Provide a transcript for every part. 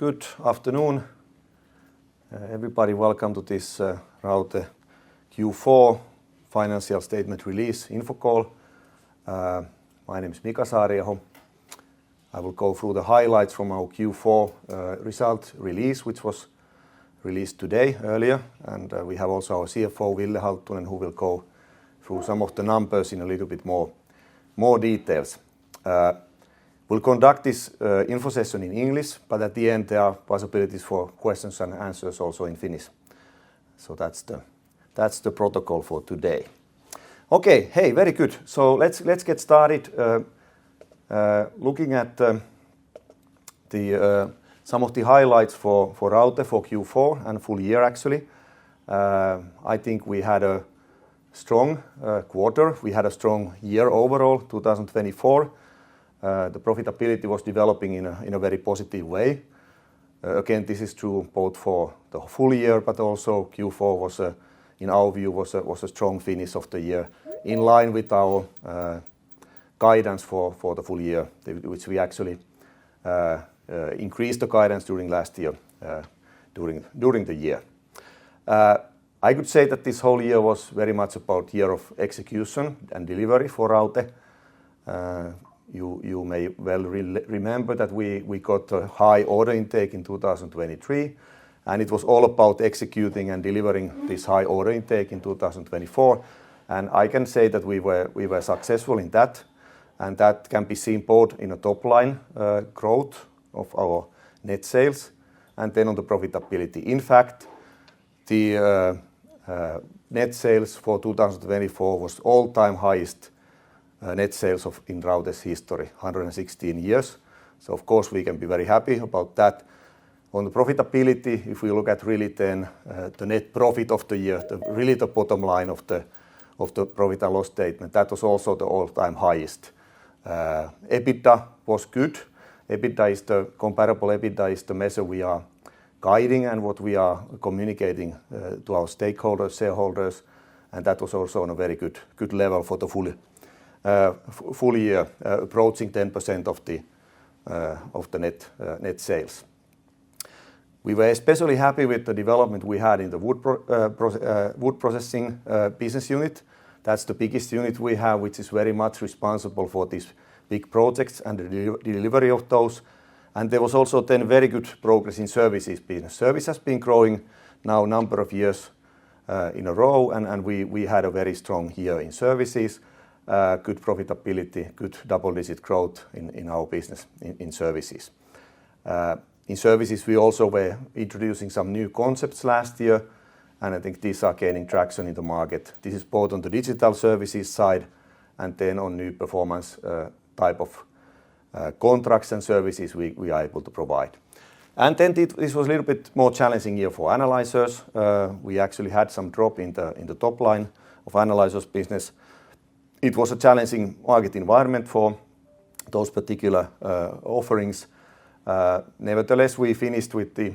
Good afternoon, everybody. Welcome to this Raute Q4 financial statement release info call. My name is Mika Saariaho. I will go through the highlights from our Q4 result release, which was released today earlier, and we have also our CFO Ville Halttunen, who will go through some of the numbers in a little bit more details. We'll conduct this info session in English, but at the end there are possibilities for questions and answers also in Finnish. So that's the protocol for today. Okay, hey, very good. So let's get started looking at some of the highlights for Raute for Q4 and full year actually. I think we had a strong quarter. We had a strong year overall, 2024. The profitability was developing in a very positive way. Again, this is true both for the full year, but also Q4 was, in our view, was a strong finish of the year, in line with our guidance for the full year, which we actually increased the guidance during last year, during the year. I could say that this whole year was very much about year of execution and delivery for Raute. You may well remember that we got a high order intake in 2023, and it was all about executing and delivering this high order intake in 2024. And I can say that we were successful in that, and that can be seen both in a top line growth of our net sales and then on the profitability. In fact, the net sales for 2024 was all-time highest net sales in Raute's history, 116 years. So of course we can be very happy about that. On the profitability, if we look at really then the net profit of the year, really the bottom line of the profit and loss statement, that was also the all-time highest. EBITDA was good. Comparable EBITDA is the measure we are guiding and what we are communicating to our stakeholders, shareholders, and that was also on a very good level for the full year, approaching 10% of the net sales. We were especially happy with the development we had in the wood processing business unit. That's the biggest unit we have, which is very much responsible for these big projects and the delivery of those. And there was also then very good progress in services business. Service has been growing now a number of years in a row, and we had a very strong year in services. Good profitability, good double-digit growth in our business in services. In services, we also were introducing some new concepts last year, and I think these are gaining traction in the market. This is both on the digital services side and then on new performance type of contracts and services we are able to provide. And then this was a little bit more challenging year for analyzers. We actually had some drop in the top line of analyzers business. It was a challenging market environment for those particular offerings. Nevertheless, we finished with the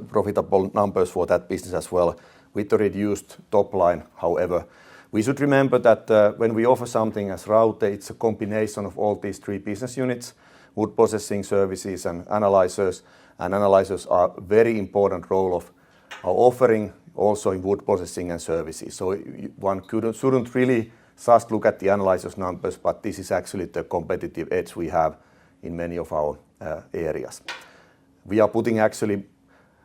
profitable numbers for that business as well, with the reduced top line. However, we should remember that when we offer something as Raute, it's a combination of all these three business units: wood processing, services, and analyzers. And analyzers are a very important role of our offering, also in wood processing and services. So one shouldn't really just look at the analyzers numbers, but this is actually the competitive edge we have in many of our areas. We are putting actually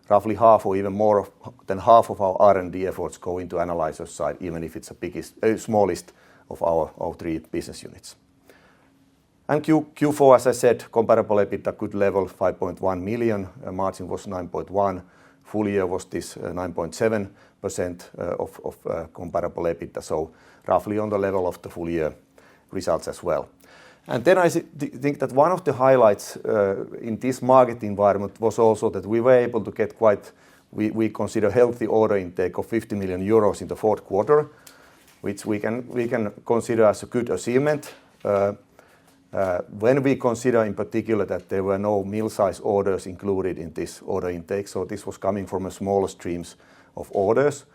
roughly half or even more than half of our R&D efforts go into analyzers side, even if it's the smallest of our three business units. And Q4, as I said, comparable EBITDA good level, 5.1 million, margin was 9.1%, full year was this 9.7% of comparable EBITDA, so roughly on the level of the full year results as well. And then I think that one of the highlights in this market environment was also that we were able to get we consider healthy order intake of 50 million euros in the fourth quarter, which we can consider as a good achievement. When we consider in particular that there were no mill-size orders included in this order intake, so this was coming from a smaller streams of orders.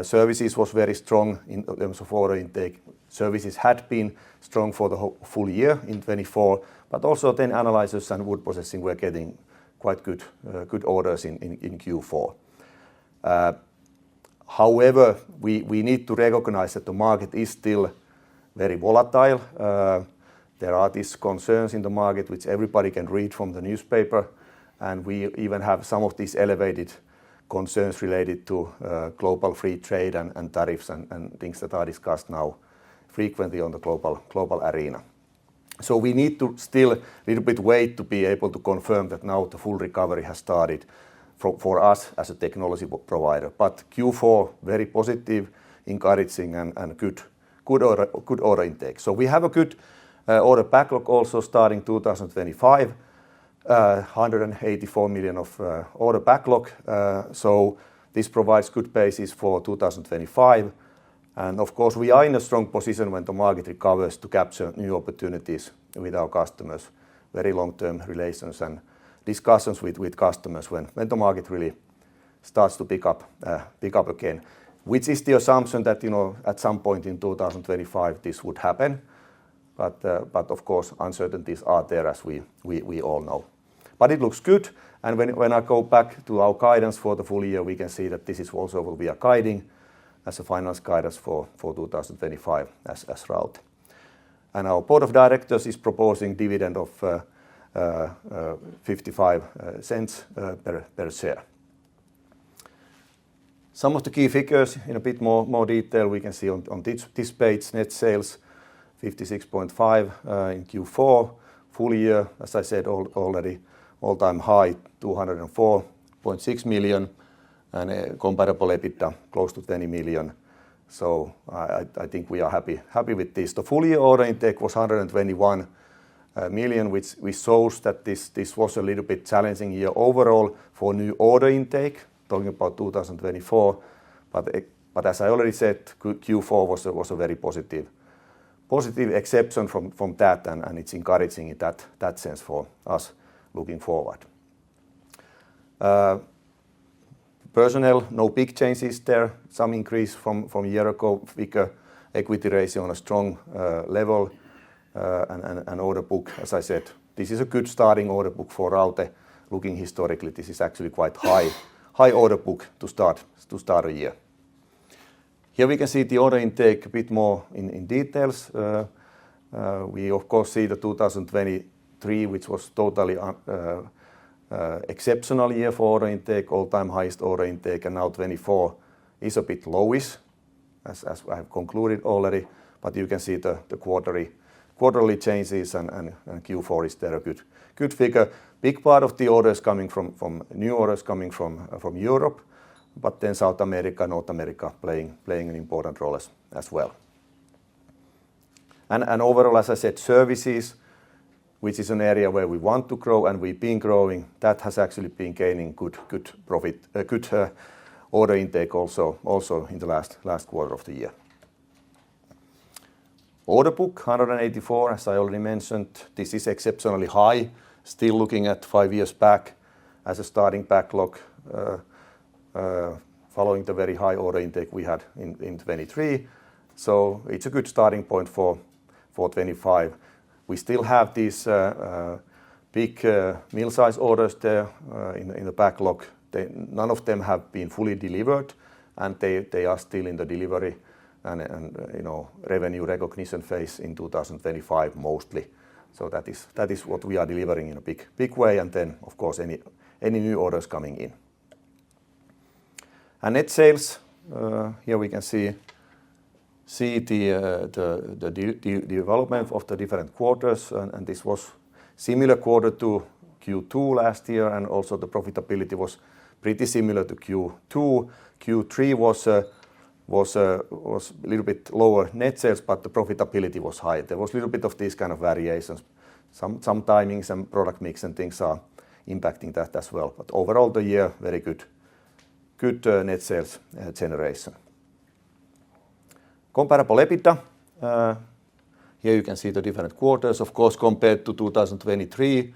Services was very strong in terms of order intake. Services had been strong for the full year in 2024, but also then analyzers and wood processing were getting quite good orders in Q4. However, we need to recognize that the market is still very volatile. There are these concerns in the market which everybody can read from the newspaper, and we even have some of these elevated concerns related to global free trade and tariffs and things that are discussed now frequently on the global arena. So we need to still a little bit wait to be able to confirm that now the full recovery has started for us as a technology provider. But Q4 very positive, encouraging, and good order intake. So we have a good order backlog also starting 2025. 184 million of order backlog. So this provides good basis for 2025. And of course, we are in a strong position when the market recovers to capture new opportunities with our customers, very long-term relations and discussions with customers when the market really starts to pick up again, which is the assumption that at some point in 2025 this would happen. But of course, uncertainties are there, as we all know. But it looks good, and when I go back to our guidance for the full year, we can see that this is also what we are guiding as a finance guidance for 2025 as Raute. And our board of directors is proposing dividend of 55 cents per share. Some of the key figures in a bit more detail we can see on this page. Net sales 56.5 in Q4. Full year, as I said already, all-time high 204.6 million, and a comparable EBITDA close to 20 million. So I think we are happy with this. The full year order intake was 121 million, which shows that this was a little bit challenging year overall for new order intake, talking about 2024. But as I already said, Q4 was a very positive exception from that, and it's encouraging in that sense for us looking forward. Personnel, no big changes there. Some increase from a year ago. Figure equity ratio on a strong level, and order book, as I said, this is a good starting order book for Raute. Looking historically, this is actually quite high order book to start a year. Here we can see the order intake a bit more in details. We of course see the 2023, which was totally exceptional year for order intake, all-time highest order intake, and now 24 is a bit lowish, as I have concluded already. But you can see the quarterly changes, and Q4 is there a good figure. Big part of the orders coming from new orders coming from Europe, but then South America, North America playing an important role as well. And overall, as I said, services, which is an area where we want to grow and we've been growing, that has actually been gaining good order intake also in the last quarter of the year. Order book 184, as I already mentioned, this is exceptionally high. Still looking at 5 years back as a starting backlog, following the very high order intake we had in 23. So it's a good starting point for 25. We still have these big mill-size orders there in the backlog. None of them have been fully delivered, and they are still in the delivery and revenue recognition phase in 2025 mostly. So that is what we are delivering in a big way, and then of course any new orders coming in. And net sales, here we can see the development of the different quarters, and this was similar quarter to Q2 last year, and also the profitability was pretty similar to Q2. Q3 was a little bit lower net sales, but the profitability was high. There was a little bit of these kind of variations. Some timings and product mix and things are impacting that as well. But overall, the year very good net sales generation. Comparable EBITDA. Here you can see the different quarters, of course, compared to 2023,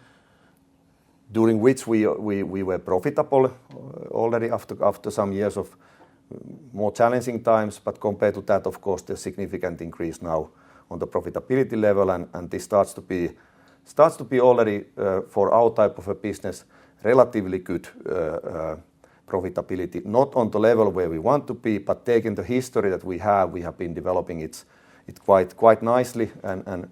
during which we were profitable already after some years of more challenging times. But compared to that, of course, there's significant increase now on the profitability level, and this starts to be already for our type of a business relatively good profitability, not on the level where we want to be, but taking the history that we have been developing it quite nicely, and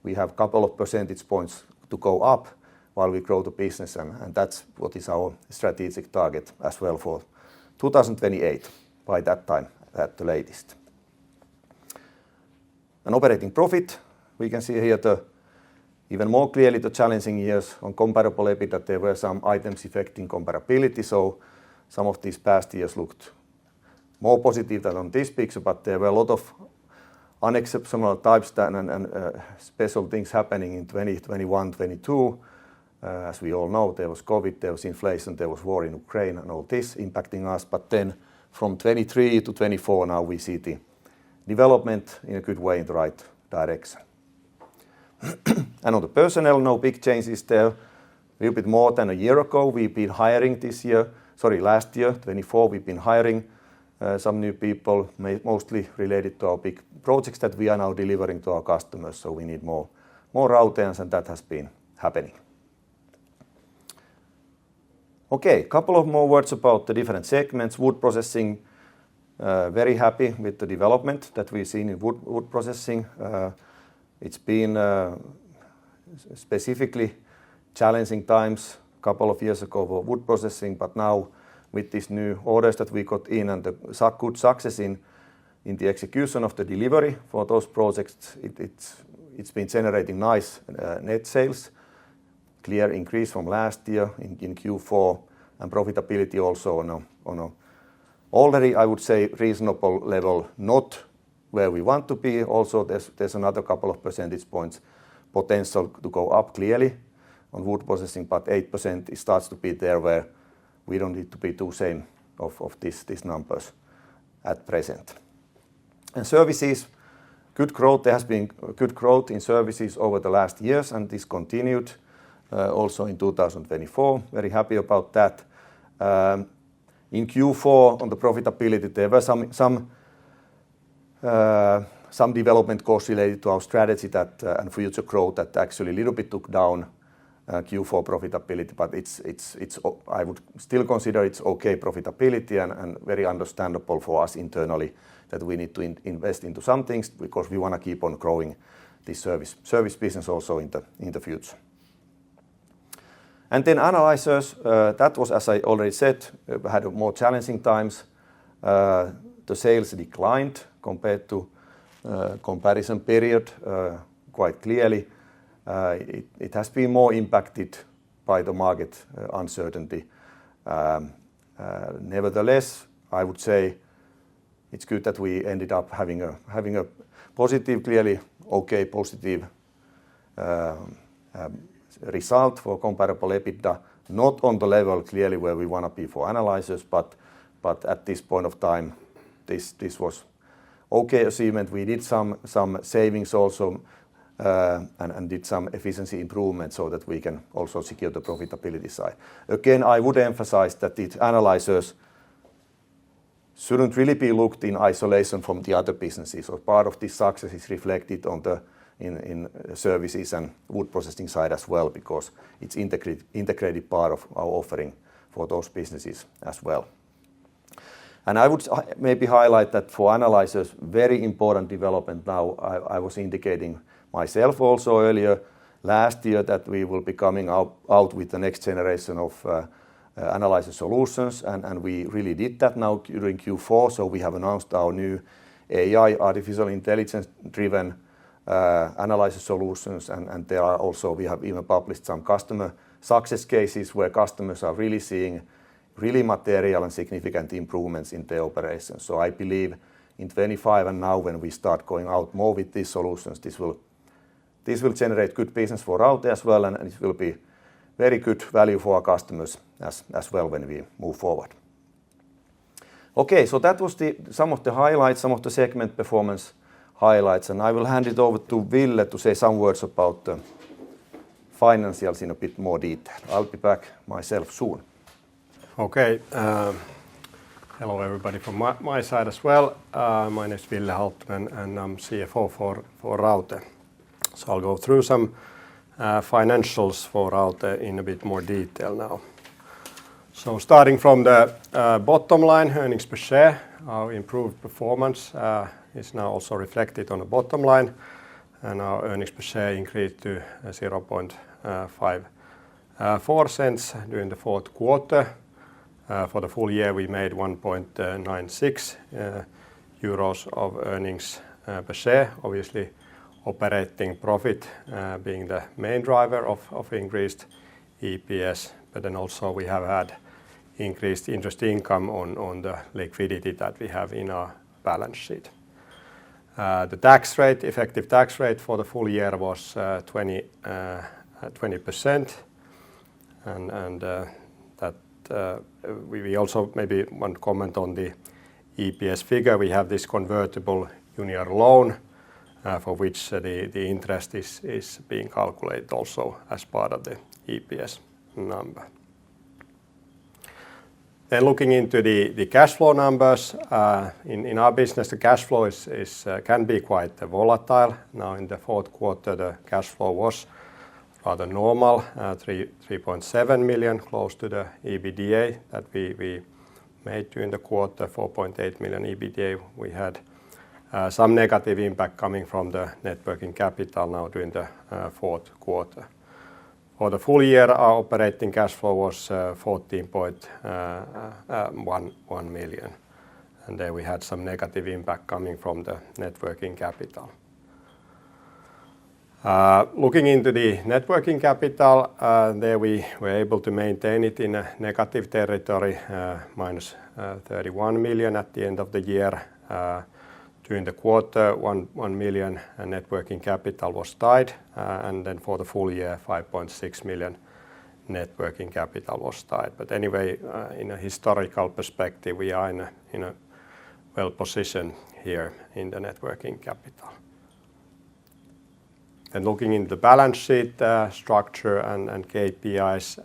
we have a couple of percentage points to go up while we grow the business, and that's what is our strategic target as well for 2028, by that time at the latest. An operating profit, we can see here even more clearly the challenging years on comparable EBITDA. There were some items affecting comparability, so some of these past years looked more positive than on this picture, but there were a lot of unexceptional types and special things happening in 2021, 2022. As we all know, there was COVID, there was inflation, there was war in Ukraine, and all this impacting us. But then from 23 to 24 now we see the development in a good way in the right direction. And on the personnel, no big changes there. A little bit more than a year ago, we've been hiring last year, 24, we've been hiring some new people, mostly related to our big projects that we are now delivering to our customers. So we need more Rauteans, and that has been happening. Okay, a couple of more words about the different segments. Wood processing, very happy with the development that we've seen in wood processing. It's been specifically challenging times a couple of years ago for wood processing, but now with these new orders that we got in and the good success in the execution of the delivery for those projects, it's been generating nice net sales, clear increase from last year in Q4, and profitability also on a already, I would say, reasonable level, not where we want to be. Also, there's another couple of percentage points potential to go up clearly on wood processing, but 8% it starts to be there where we don't need to be too same of these numbers at present. And services, good growth. There has been good growth in services over the last years, and this continued also in 2024. Very happy about that. In Q4 on the profitability, there were some development costs related to our strategy and future growth that actually a little bit took down Q4 profitability, but I would still consider it's okay profitability and very understandable for us internally that we need to invest into some things because we want to keep on growing this service business also in the future. And then analyzers, that was, as I already said, had more challenging times. The sales declined compared to comparison period quite clearly. It has been more impacted by the market uncertainty. Nevertheless, I would say it's good that we ended up having a positive, clearly okay positive result for comparable EBITDA, not on the level clearly where we want to be for analyzers, but at this point of time, this was okay achievement. We did some savings also and did some efficiency improvements so that we can also secure the profitability side. Again, I would emphasize that the analyzers shouldn't really be looked in isolation from the other businesses. So part of this success is reflected in services and wood processing side as well, because it's integrated part of our offering for those businesses as well. And I would maybe highlight that for analyzers, very important development now. I was indicating myself also earlier last year that we will be coming out with the next generation of analyzer solutions, and we really did that now during Q4. So we have announced our new AI, artificial intelligence-driven analyzer solutions, and there are also, we have even published some customer success cases where customers are really seeing really material and significant improvements in their operations. So I believe in 25 and now when we start going out more with these solutions, this will generate good business for Raute as well, and it will be very good value for our customers as well when we move forward. Okay, so that was some of the highlights, some of the segment performance highlights, and I will hand it over to Ville to say some words about the financials in a bit more detail. I'll be back myself soon. Okay, hello everybody from my side as well. My name is Ville Halttunen and I'm CFO for Raute. So I'll go through some financials for Raute in a bit more detail now. So starting from the bottom line, earnings per share, our improved performance is now also reflected on the bottom line, and our earnings per share increased to 0.54 cents during the fourth quarter. For the full year, we made 1.96 euros of earnings per share. Obviously, operating profit being the main driver of increased EPS, but then also we have had increased interest income on the liquidity that we have in our balance sheet. The tax rate, effective tax rate for the full year was 20%, and that we also maybe one comment on the EPS figure. We have this convertible junior loan for which the interest is being calculated also as part of the EPS number. Then looking into the cash flow numbers, in our business, the cash flow can be quite volatile. Now in the fourth quarter, the cash flow was rather normal, 3.7 million, close to the EBITDA that we made during the quarter, 4.8 million EBITDA. We had some negative impact coming from the net working capital now during the fourth quarter. For the full year, our operating cash flow was 14.1 million, and there we had some negative impact coming from the net working capital. Looking into the net working capital, there we were able to maintain it in a negative territory, minus 31 million at the end of the year. During the quarter, 1 million net working capital was tied, and then for the full year, 5.6 million net working capital was tied. But anyway, in a historical perspective, we are in a well position here in the net working capital. And looking into the balance sheet structure and KPIs,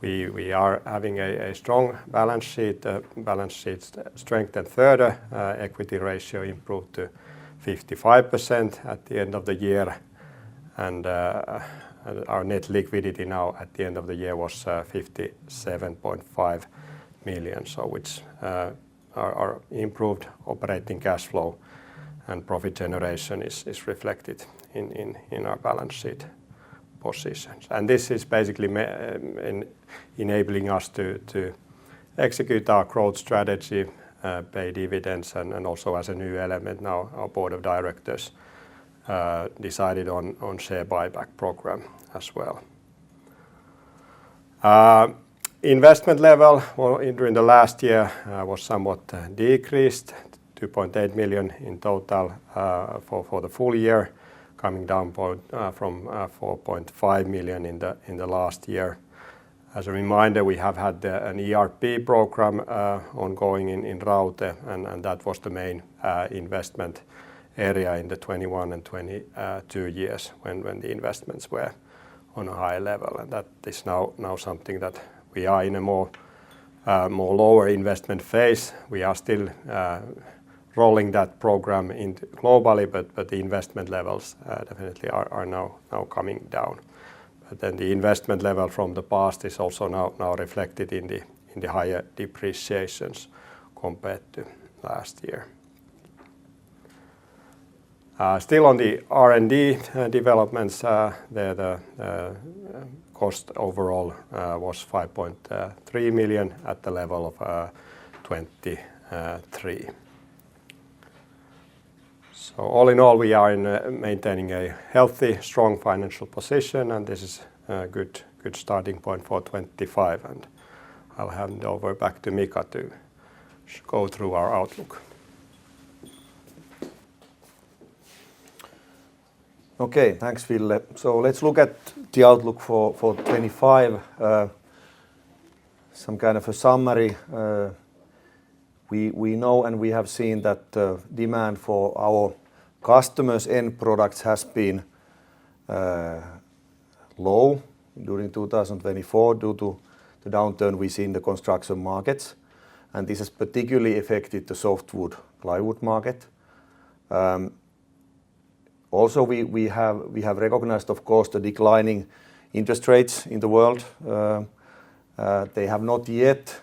we are having a strong balance sheet. Balance sheet strengthened further. Equity ratio improved to 55% at the end of the year, and our net liquidity now at the end of the year was 57.5 million. So which our improved operating cash flow and profit generation is reflected in our balance sheet positions. And this is basically enabling us to execute our growth strategy, pay dividends, and also as a new element now, our board of directors decided on share buyback program as well. Investment level during the last year was somewhat decreased, 2.8 million in total for the full year, coming down from 4.5 million in the last year. As a reminder, we have had an ERP program ongoing in Raute, and that was the main investment area in the 21 and 22 years when the investments were on a high level. And that is now something that we are in a more lower investment phase. We are still rolling that program into globally, but the investment levels definitely are now coming down. But then the investment level from the past is also now reflected in the higher depreciations compared to last year. Still on the R&D developments, the cost overall was 5.3 million at the level of 23. So all in all, we are maintaining a healthy, strong financial position, and this is a good starting point for 25. And I'll hand over back to Mika to go through our outlook. Okay, thanks, Ville. So let's look at the outlook for 25. Some kind of a summary. We know and we have seen that demand for our customers' end products has been low during 2024 due to the downturn we see in the construction markets, and this has particularly affected the softwood plywood market. Also, we have recognized, of course, the declining interest rates in the world, They have not yet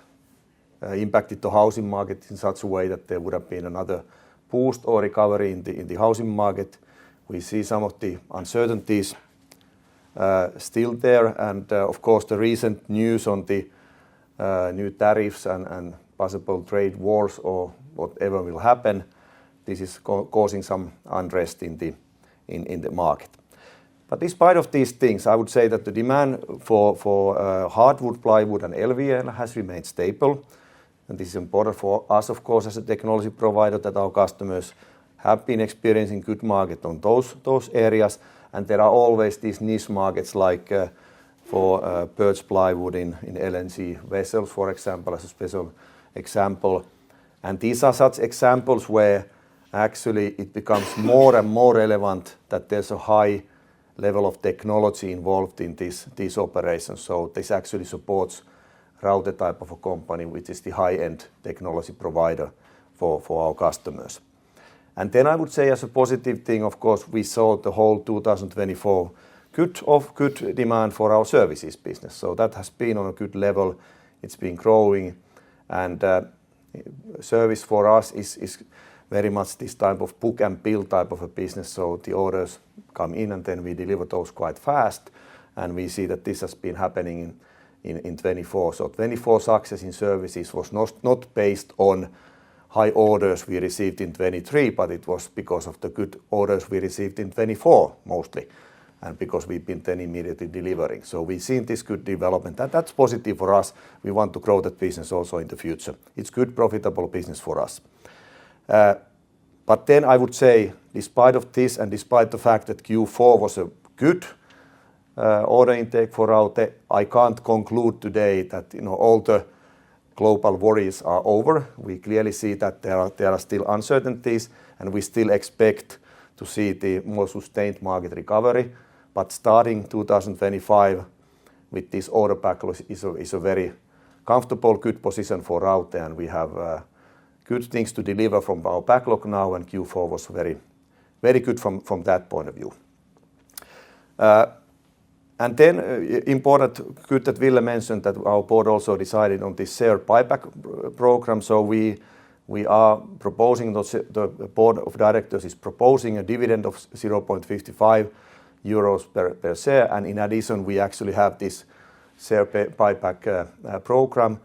impacted the housing market in such a way that there would have been another boost or recovery in the housing market. We see some of the uncertainties still there, and of course the recent news on the new tariffs and possible trade wars or whatever will happen, this is causing some unrest in the market. But despite of these things, I would say that the demand for hardwood, plywood and LVL has remained stable. And this is important for us, of course, as a technology provider, that our customers have been experiencing good market on those areas. And there are always these niche markets like for birch plywood in LNG vessels, for example, as a special example. And these are such examples where actually it becomes more and more relevant that there's a high level of technology involved in these operations. So this actually supports Raute type of a company, which is the high-end technology provider for our customers. And then I would say as a positive thing, of course, we saw the whole 2024 good demand for our services business. So that has been on a good level. It's been growing, and service for us is very much this type of book and bill type of a business. So the orders come in and then we deliver those quite fast. And we see that this has been happening in 24. So 24 success in services was not based on high orders we received in 23, but it was because of the good orders we received in 24 mostly, and because we've been then immediately delivering. So we've seen this good development. That's positive for us. We want to grow that business also in the future. It's good, profitable business for us. But then I would say, despite of this and despite the fact that Q4 was a good order intake for Raute, I can't conclude today that all the global worries are over. We clearly see that there are still uncertainties, and we still expect to see the more sustained market recovery. But starting 2025 with this order backlog is a very comfortable, good position for Raute, and we have good things to deliver from our backlog now, and Q4 was very, very good from that point of view. And then important, good that Ville mentioned that our board also decided on this share buyback program. So we are proposing, the board of directors is proposing a dividend of 0.55 euros per share. And in addition, we actually have this share buyback program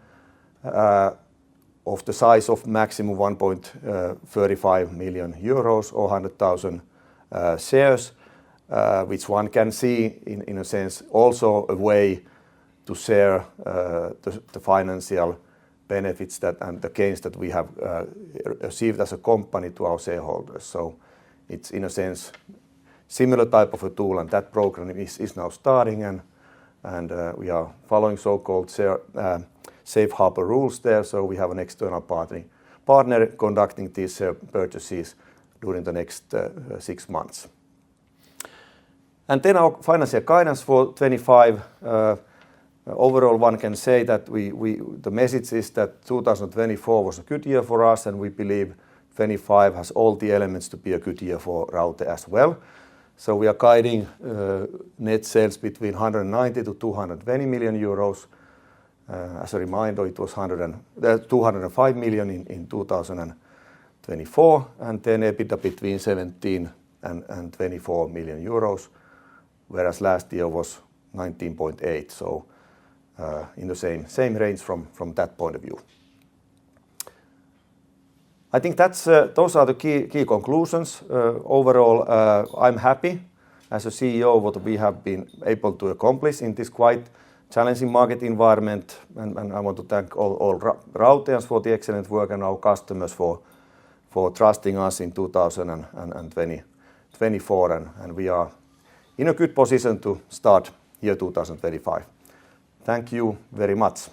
of the size of maximum 1.35 million euros or 100,000 shares. Which one can see in a sense also a way to share the financial benefits and the gains that we have achieved as a company to our shareholders. So it's in a sense similar type of a tool, and that program is now starting, and we are following so-called safe harbor rules there. So we have an external partner conducting these purchases during the next 6 months. And then our financial guidance for 25. Overall, one can say that the message is that 2024 was a good year for us, and we believe 25 has all the elements to be a good year for Raute as well. So we are guiding net sales between 190 to 220 million euros. As a reminder, it was 205 million in 2024, and then EBITDA between 17 and 24 million euros. Whereas last year was 19.8, so in the same range from that point of view. I think those are the key conclusions. Overall, I'm happy as a CEO what we have been able to accomplish in this quite challenging market environment, and I want to thank all Rauteans for the excellent work and our customers for trusting us in 2024, and we are in a good position to start year 2025. Thank you very much.